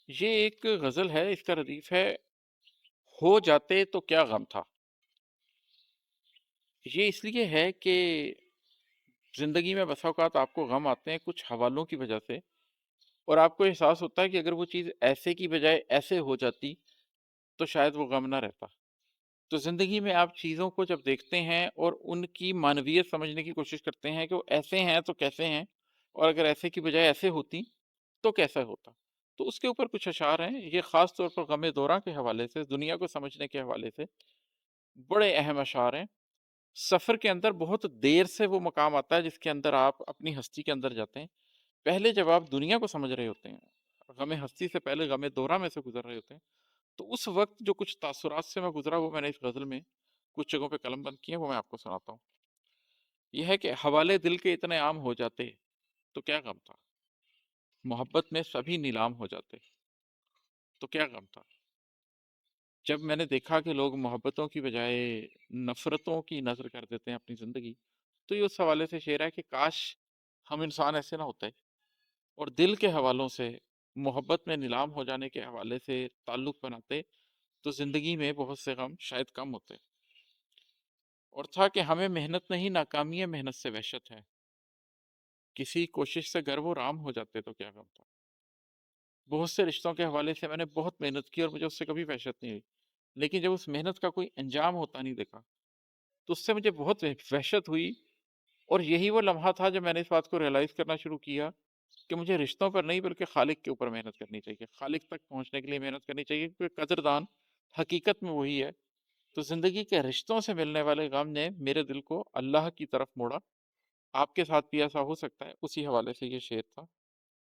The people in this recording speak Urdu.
یہ ایک غزل ہے، اس کا ردیف ہے: ہو جاتے تو کیا غم تھا۔ یہ اس لیے ہے کہ زندگی میں بسا اوقات آپ کو غم آتے ہیں کچھ حوالوں کی وجہ سے، اور آپ کو احساس ہوتا ہے کہ اگر وہ چیز ایسے کی بجائے ایسے ہو جاتی تو شاید وہ غم نہ رہتا۔ تو زندگی میں آپ چیزوں کو جب دیکھتے ہیں اور ان کی معنویت سمجھنے کی کوشش کرتے ہیں کہ وہ ایسے ہیں تو کیسے ہیں، اور اگر ایسے کی بجائے ایسے ہوتی تو کیسا ہوتا۔ تو اس کے اوپر کچھ اشعار ہیں، یہ خاص طور پر غم دوراں کے حوالے سے، دنیا کو سمجھنے کے حوالے سے بڑے اہم اشعار ہیں۔ سفر کے اندر بہت دیر سے وہ مقام آتا ہے جس کے اندر آپ اپنی ہستی کے اندر جاتے ہیں۔ پہلے جب آپ دنیا کو سمجھ رہے ہوتے ہیں، غم ہستی سے پہلے غم دوراں میں سے گزر رہے ہوتے ہیں، تو اس وقت جو کچھ تاثرات سے میں گزرا وہ میں نے اس غزل میں کچھ جگہوں پہ قلم بند کیے ہیں، وہ میں آپ کو سناتا ہوں۔ یہ ہے کہ حوالے دل کے اتنے عام ہو جاتے تو کیا غم تھا، محبت میں سبھی نیلام ہو جاتے تو کیا غم تھا۔ جب میں نے دیکھا کہ لوگ محبتوں کی بجائے نفرتوں کی نظر کر دیتے ہیں اپنی زندگی، تو یہ اس حوالے سے شعر ہے کہ کاش ہم انسان ایسے نہ ہوتے، اور دل کے حوالوں سے، محبت میں نیلام ہو جانے کے حوالے سے تعلق بناتے تو زندگی میں بہت سے غم شاید کم ہوتے۔ اور تھا کہ ہمیں محنت نہیں، ناکامی محنت سے وحشت ہے، کسی کوشش سے گر وہ رام ہو جاتے تو کیا غم تھا۔ بہت سے رشتوں کے حوالے سے میں نے بہت محنت کی اور مجھے اس سے کبھی وحشت نہیں ہوئی، لیکن جب اس محنت کا کوئی انجام ہوتا نہیں دیکھا تو اس سے مجھے بہت وحشت ہوئی۔ اور یہی وہ لمحہ تھا جب میں نے اس بات کو ریئلائز کرنا شروع کیا کہ مجھے رشتوں پر نہیں بلکہ خالق کے اوپر محنت کرنی چاہیے، خالق تک پہنچنے کے لیے محنت کرنی چاہیے، کیونکہ قدردان حقیقت میں وہی ہے۔ تو زندگی کے رشتوں سے ملنے والے غم نے میرے دل کو اللہ کی طرف موڑا۔ آپ کے ساتھ بھی ایسا ہو سکتا ہے، اسی حوالے سے یہ شعر تھا۔